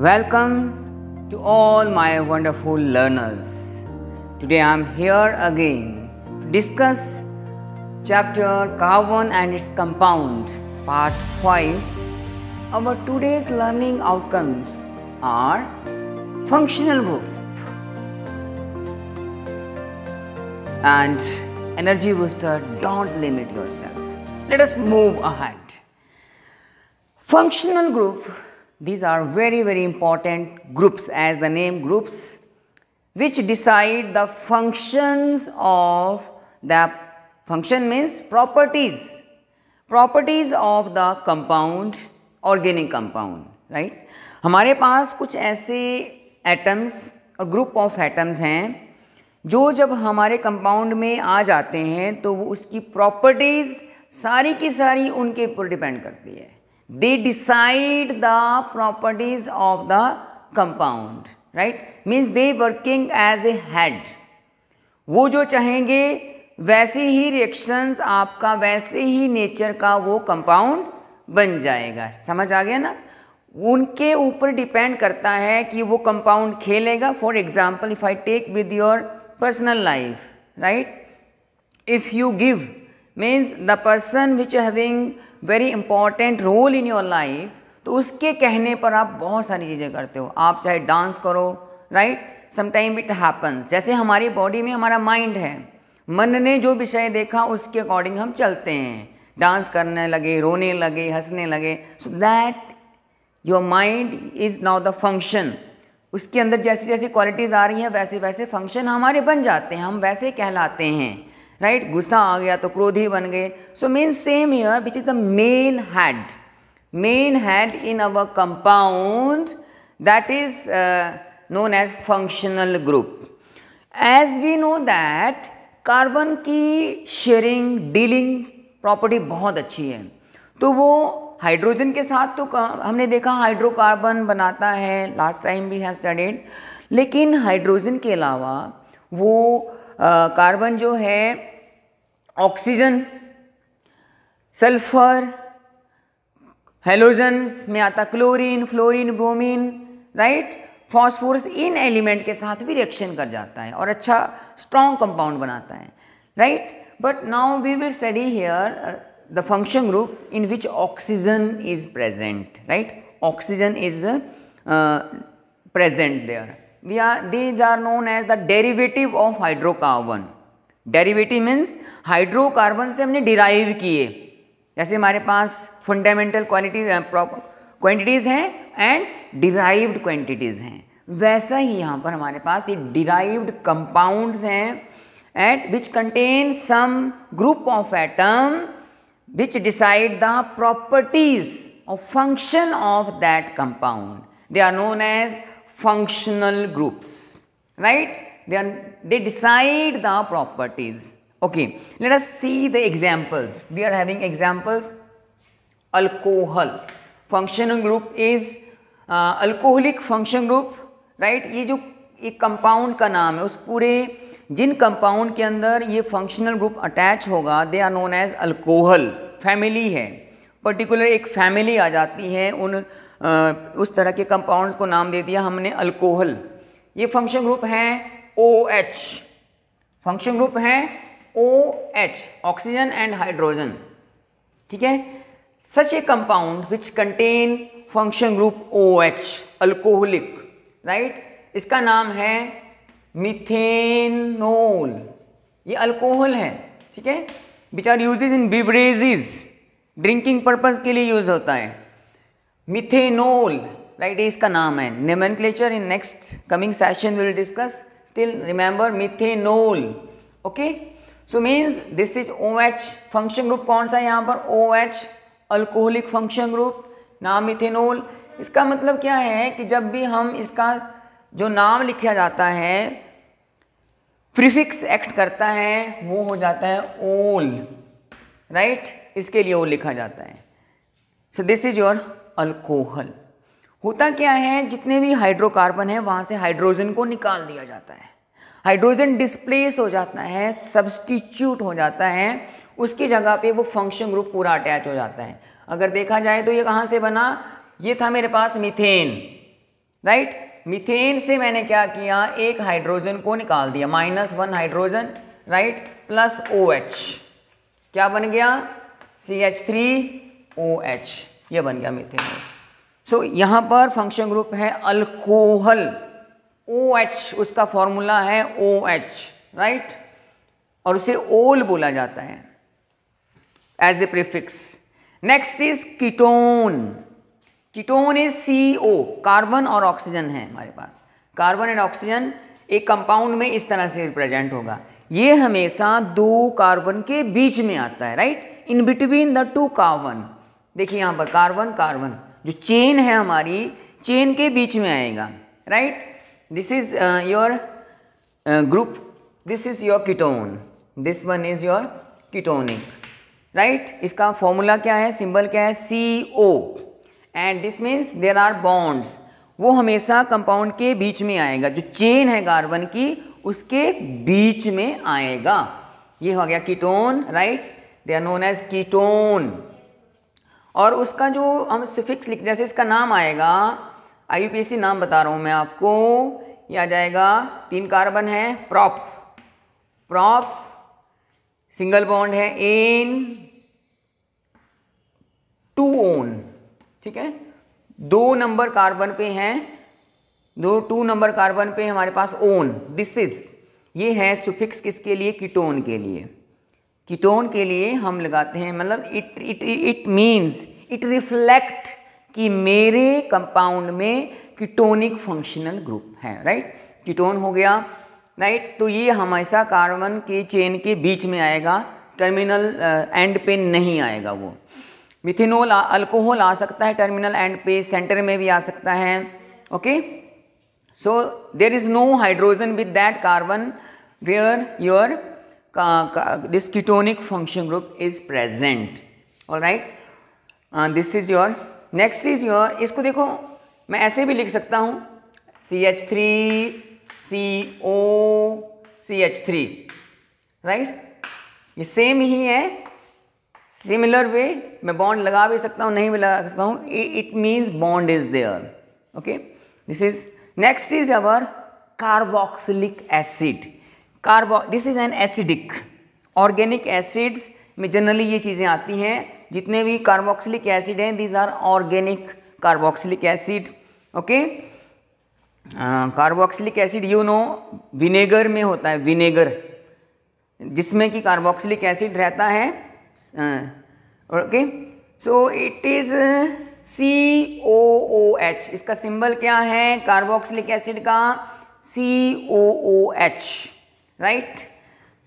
Welcome to all my wonderful learners. Today I am here again to discuss chapter carbon and its compound, part 5. Our today's learning outcomes are functional group and energy booster. Don't limit yourself. Let us move ahead. Functional group, these are very important groups, as the name groups, which decide the functions of the function means properties of the compound, organic compound, right? हमारे पास कुछ ऐसे atoms और group of atoms हैं जो जब हमारे compound में आ जाते हैं तो वो उसकी प्रॉपर्टीज सारी की सारी उनके ऊपर डिपेंड करती है. They decide the properties of the compound, right? Means they working as a head. वो जो चाहेंगे वैसे ही रिएक्शंस आपका, वैसे ही नेचर का वो कंपाउंड बन जाएगा. समझ आ गया ना? उनके ऊपर डिपेंड करता है कि वो कंपाउंड खेलेगा. For example, if I take with your personal life, right? If you give means the person which having very important role in your life, तो उसके कहने पर आप बहुत सारी चीज़ें करते हो. आप चाहे डांस करो, राइट? Sometime it happens. जैसे हमारी बॉडी में हमारा माइंड है, मन ने जो विषय देखा उसके अकॉर्डिंग हम चलते हैं. डांस करने लगे, रोने लगे, हंसने लगे. So that your mind is now the function. उसके अंदर जैसी जैसी क्वालिटीज़ आ रही हैं वैसे वैसे फंक्शन हमारे बन जाते हैं, हम वैसे कहलाते हैं, राइट? गुस्सा आ गया तो क्रोधी बन गए. So means same here, which is the main head in our compound, that is known as functional group. As we know that carbon की शेयरिंग डीलिंग प्रॉपर्टी बहुत अच्छी है. तो वो हाइड्रोजन के साथ तो हमने देखा हाइड्रोकार्बन बनाता है, last time we have studied. लेकिन हाइड्रोजन के अलावा वो कार्बन जो है ऑक्सीजन, सल्फर, हेलोजन्स में आता chlorine, fluorine, bromine, right? Phosphorus, इन एलिमेंट के साथ भी रिएक्शन कर जाता है और अच्छा स्ट्रॉन्ग कंपाउंड बनाता है, right? But now we will study here the function group in which oxygen is present, right? Oxygen is present there. These are known as the derivative of hydrocarbon. Derivative means hydrocarbon से हमने derive किए. जैसे हमारे पास fundamental quantities हैं and derived quantities हैं, वैसा ही यहाँ पर हमारे पास ये डिराइव्ड कंपाउंड्स हैं at which contain some group of atom which decide the properties of function of that compound. They are known as functional groups, right? They decide the properties. Okay, let us see the examples. We are having examples. Alcohol functional group is alcoholic function group, right? ये जो एक compound का नाम है, उस पूरे जिन compound के अंदर ये फंक्शनल ग्रुप अटैच होगा, they are known as alcohol. Family है, पर्टिकुलर एक फैमिली आ जाती है, उस तरह के कंपाउंड्स को नाम दे दिया हमने अल्कोहल. ये फंक्शन ग्रुप हैं OH. फंक्शन ग्रुप हैं OH, ऑक्सीजन एंड हाइड्रोजन, ठीक है? Such a compound which contain function group OH, alcoholic, right? इसका नाम है मिथेनॉल. ये अल्कोहल है, ठीक है? Which are uses in beverages, drinking purpose के लिए यूज होता है. Methanol, right? इसका नाम है. Nomenclature in next coming session will discuss. Still remember methanol. Okay, so means this is OH. Function group कौन सा है यहाँ पर? OH, अल्कोहलिक फंक्शन ग्रुप, नाम मिथेनॉल. इसका मतलब क्या है कि जब भी हम इसका जो नाम लिखा जाता है, प्रीफिक्स एक्ट करता है, वो हो जाता है ओल, राइट? इसके लिए ओल लिखा जाता है. So this is your alcohol. होता क्या है, जितने भी हाइड्रोकार्बन है वहाँ से हाइड्रोजन को निकाल दिया जाता है. हाइड्रोजन डिस्प्लेस हो जाता है, सब्सटीट्यूट हो जाता है, उसकी जगह पे वो फंक्शन ग्रुप पूरा अटैच हो जाता है. अगर देखा जाए तो ये कहाँ से बना, ये था मेरे पास मीथेन, राइट। मीथेन से मैंने क्या किया, एक हाइड्रोजन को निकाल दिया, -1 हाइड्रोजन, राइट, प्लस OH, क्या बन गया, CH3OH, ये बन गया मीथेन। सो यहाँ पर फंक्शन ग्रुप है अल्कोहल, OH उसका फॉर्मूला है OH, राइट, और उसे ओल बोला जाता है as a prefix. Next is ketone. Ketone is CO, carbon और ऑक्सीजन है हमारे पास, कार्बन एंड ऑक्सीजन एक कंपाउंड में इस तरह से रिप्रेजेंट होगा। ये हमेशा दो कार्बन के बीच में आता है, right, in between the two carbon. देखिए यहाँ पर कार्बन कार्बन जो चेन है हमारी, चेन के बीच में आएगा, right. This is your group, this is your ketone, this one is your ketonic, right. इसका फॉर्मूला क्या है, सिंबल क्या है, CO, and this means there are bonds. वो हमेशा कंपाउंड के बीच में आएगा, जो चेन है कार्बन की उसके बीच में आएगा। ये हो गया ketone, right, they are known as ketone. और उसका जो हम सुफिक्स लिखते, जैसे इसका नाम आएगा, IUPAC नाम बता रहा हूँ मैं आपको, ये आ जाएगा, 3 कार्बन है, प्रॉप, प्रॉप, सिंगल बॉन्ड है एन, 2 ओन, ठीक है, 2 नंबर कार्बन पे हैं, 2 नंबर कार्बन पे हमारे पास ओन, दिस इज, ये है सुफिक्स किसके लिए, कीटोन के लिए। कीटोन के लिए हम लगाते हैं, मतलब इट मीन्स, इट रिफ्लेक्ट कि मेरे कंपाउंड में कीटोनिक फंक्शनल ग्रुप है, राइट, कीटोन हो गया, राइट। तो ये हमेशा कार्बन के चेन के बीच में आएगा, टर्मिनल एंड पे नहीं आएगा वो। मिथेनॉल, अल्कोहल आ सकता है टर्मिनल एंड पे, सेंटर में भी आ सकता है, okay. So there is no hydrogen with that carbon where your this ketonic function group is present, all right. This is your, next is your, इसको देखो मैं ऐसे भी लिख सकता हूँ, CH3 CO CH3, राइट, ये सेम ही है, सिमिलर वे, मैं बॉन्ड लगा भी सकता हूँ, नहीं भी लगा सकता हूँ, it means bond is there, okay. This is, next is our carboxylic acid. This is an acidic, organic acids में जनरली ये चीज़ें आती हैं, जितने भी कार्बोक्सिलिक एसिड हैं, these are organic carboxylic acid, okay. Carboxylic acid you know vinegar में होता है, विनेगर जिसमें कि कार्बोक्सिलिक एसिड रहता है, okay. So it is COOH, इसका सिंबल क्या है कार्बोक्सिलिक एसिड का, COOH, राइट,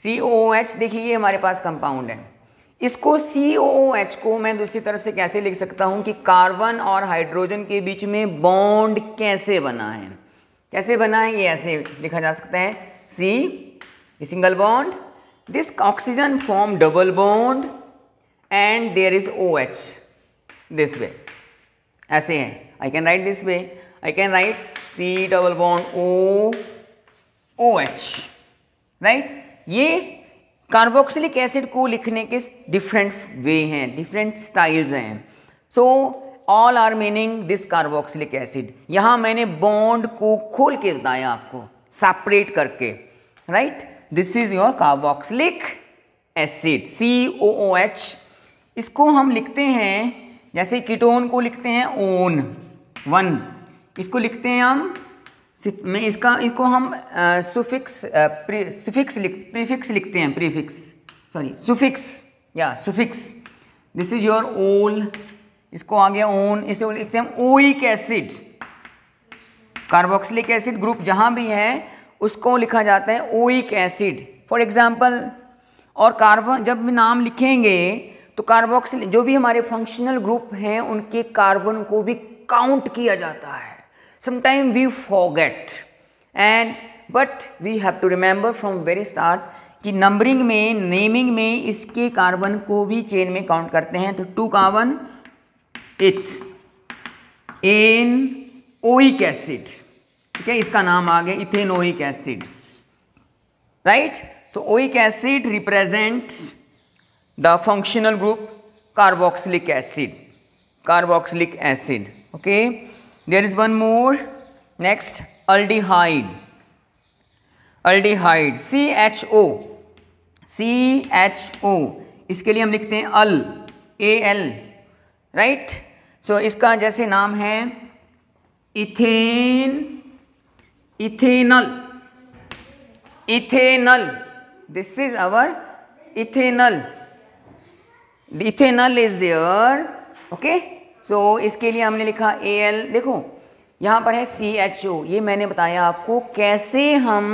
COOH। देखिए ये हमारे पास कंपाउंड है, इसको COOH को मैं दूसरी तरफ से कैसे लिख सकता हूँ कि कार्बन और हाइड्रोजन के बीच में बॉन्ड कैसे बना है, कैसे बना है, ये ऐसे लिखा जा सकता है, C single bond, this oxygen form double bond and there is OH, this way, ऐसे है, I can write this way, I can write C double bond OH, right. ये कार्बोक्सिलिक एसिड को लिखने के डिफरेंट वे हैं, different styles हैं। So all are meaning this carboxylic acid. यहाँ मैंने बॉन्ड को खोल के बताया आपको, सेपरेट करके, right. This is your carboxylic acid, COOH। इसको हम लिखते हैं, जैसे कीटोन को लिखते हैं ओन 1, इसको लिखते हैं हम, मैं इसको हम प्रीफिक्स लिखते हैं, प्रीफिक्स, सॉरी सुफिक्स, या सुफिक्स। दिस इज योर ओल, इसको आ गया ओन, इसे लिखते हैं oic acid. Carboxylic acid group जहाँ भी है उसको लिखा जाता है ओइक एसिड, फॉर एग्जाम्पल। और कार्बन जब भी नाम लिखेंगे तो कार्बोक्सिल जो भी हमारे फंक्शनल ग्रुप हैं उनके कार्बन को भी काउंट किया जाता है। Sometimes we forget but we have to remember from very start कि नंबरिंग में, नेमिंग में इसके कार्बन को भी चेन में काउंट करते हैं। तो 2 कार्बन एन ओइक एसिड, ठीक है, इसका नाम आ गया इथेनोइक एसिड, राइट। तो oic acid represents the functional group carboxylic acid, carboxylic acid, okay. There is one more, next aldehyde, aldehyde CHO, CHO इसके लिए हम लिखते हैं AL, राइट। सो इसका जैसे नाम है ethanal, this is our ethanal, ethanal is there, okay. So इसके लिए हमने लिखा AL। देखो यहाँ पर है CHO, ये मैंने बताया आपको कैसे हम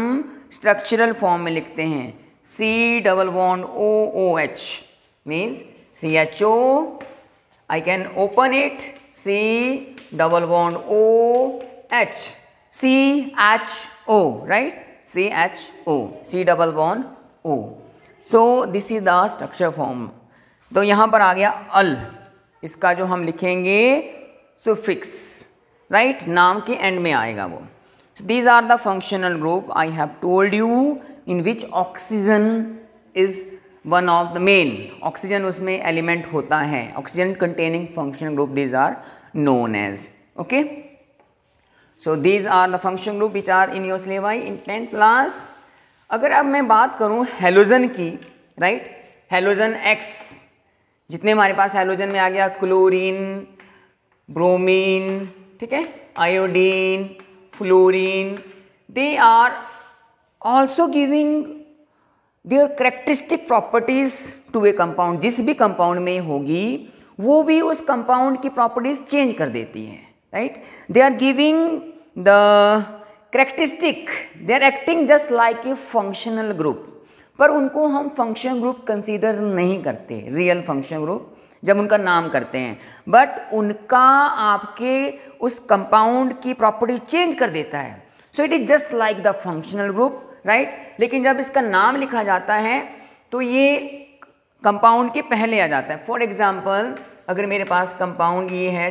स्ट्रक्चरल फॉर्म में लिखते हैं। C double bond OOH means CHO, I can open it, C double bond OH, CHO, right, CHO, C double bond O. So this is the structure form. तो यहाँ पर आ गया अल, इसका जो हम लिखेंगे सुफिक्स, राइट, नाम के एंड में आएगा वो। So these are the functional group I have told you in which oxygen is one of the main, oxygen उसमें element होता है, oxygen containing functional group, these are known as, okay. So these are the functional group which are in your syllabi in 10th class. अगर अब मैं बात करूँ halogen की, right, halogen X, जितने हमारे पास हेलोजन में आ गया क्लोरीन, ब्रोमीन, ठीक है, iodine, fluorine, they are also giving their characteristic properties to a compound. जिस भी कंपाउंड में होगी वो भी उस कंपाउंड की प्रॉपर्टीज चेंज कर देती है, right. They are giving the characteristic, they are acting just like a functional group, पर उनको हम फंक्शन ग्रुप कंसीडर नहीं करते, रियल फंक्शन ग्रुप जब उनका नाम करते हैं, बट उनका आपके उस कंपाउंड की प्रॉपर्टी चेंज कर देता है। सो it is just like the functional group, right. लेकिन जब इसका नाम लिखा जाता है तो ये कंपाउंड के पहले आ जाता है। फॉर एग्जाम्पल अगर मेरे पास कंपाउंड ये है,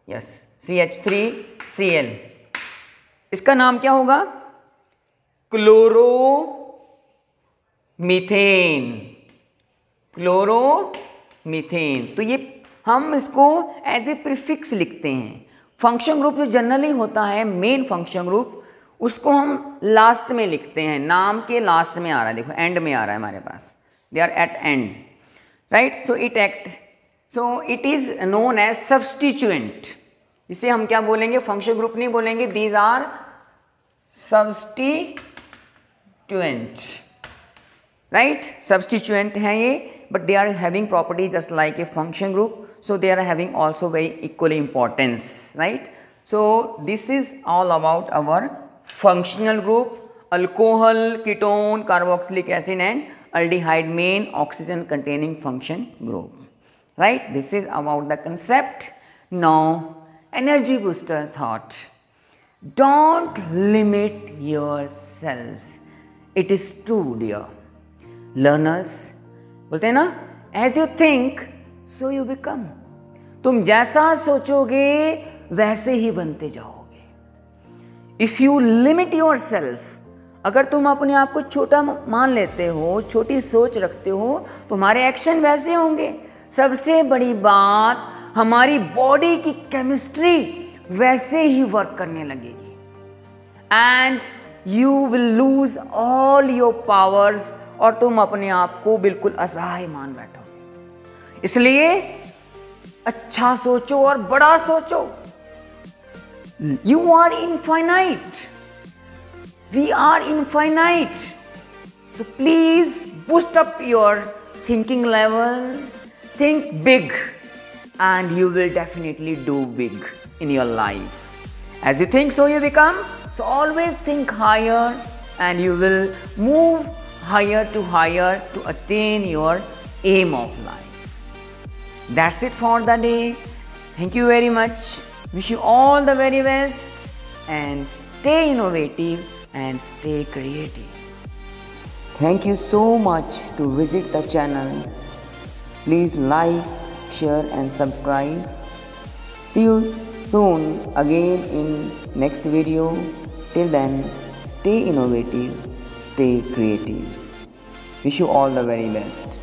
यस, CH3Cl, इसका नाम क्या होगा? Chloromethane, chloromethane. तो ये हम इसको एज ए प्रीफिक्स लिखते हैं। फंक्शन ग्रुप जो जनरली होता है मेन फंक्शन ग्रुप, उसको हम लास्ट में लिखते हैं, नाम के लास्ट में आ रहा है, देखो एंड में आ रहा है हमारे पास, they are eight and, right. So it is known as substituent. इसे हम क्या बोलेंगे? फंक्शन ग्रुप नहीं बोलेंगे, these are substituent, right. Substituent हैं ये, but they are having property just like a function group, so they are having also very equally importance, right? So this is all about our functional group: alcohol, ketone, carboxylic acid and aldehyde, main oxygen containing function group, right? This is about the concept. Now energy booster thought: don't limit yourself. It is true, dear learners, बोलते हैं ना, as you think so you become. तुम जैसा सोचोगे वैसे ही बनते जाओगे। If you limit yourself, अगर तुम अपने आप को छोटा मान लेते हो, छोटी सोच रखते हो, तुम्हारे एक्शन वैसे होंगे। सबसे बड़ी बात, हमारी बॉडी की केमिस्ट्री वैसे ही वर्क करने लगेगी and you will lose all your powers, और तुम अपने आप को बिल्कुल असहाय मान बैठोगे। इसलिए अच्छा सोचो और बड़ा सोचो। You are infinite, we are infinite, so please boost up your thinking level, think big and you will definitely do big in your life. As you think, so you become. So always think higher and you will move higher to attain your aim of life. That's it for the day. Thank you very much. Wish you all the very best and stay innovative and stay creative. Thank you so much to visit the channel. Please like, share and subscribe. See you soon again in next video. Till then, stay innovative, stay creative. Wish you all the very best.